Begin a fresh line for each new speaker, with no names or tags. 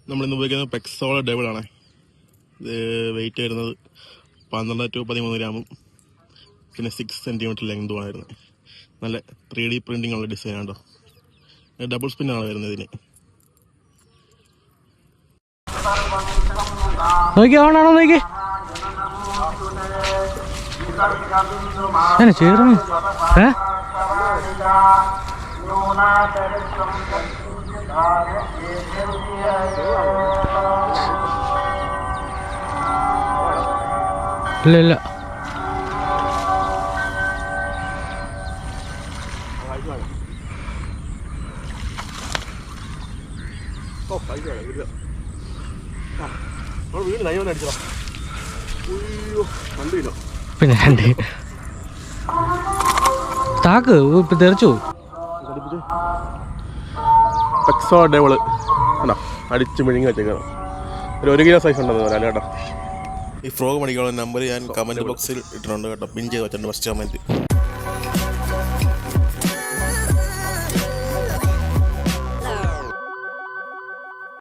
നമ്മളിന്ന് ഉപയോഗിക്കുന്നത് പെക്സോള ഡബിൾ ആണ്. ഇത് വെയിറ്റ് വരുന്നത് 12 to 13 ഗ്രാമും പിന്നെ 6 സെൻറ്റിമീറ്റർ ലെങ്തുമാണ് വരുന്നത്. നല്ല 3D പ്രിൻറ്റിംഗ് ഉള്ള ഡിസൈൻ ആണോ. ഡബിൾ സ്പിന്നാണ് വരുന്നത് ഇതിന്.
നോക്കി ഓണാണോ നോക്കി ചേർന്ന് ഇല്ല ഇല്ല പിന്നെ രണ്ട് താക്ക് ഇപ്പൊ തെറിച്ചു
പെക്സോള ഡബിൾ ആണോ അടിച്ച് മിഴുങ്ങി വെച്ചേക്കണം. ഒരു 1 കിലോ സൈസ് ഉണ്ടെന്ന് പറയാം കേട്ടോ. ഈ ഫ്രോഗ് മേടിക്കാനുള്ള നമ്പർ ഞാൻ കമൻറ്റ് ബോക്സിൽ ഇട്ടിട്ടുണ്ട് കേട്ടോ. പിൻ ചെയ്ത് വെച്ചിട്ടുണ്ട് ഫസ്റ്റ് കമൻറ്റ്.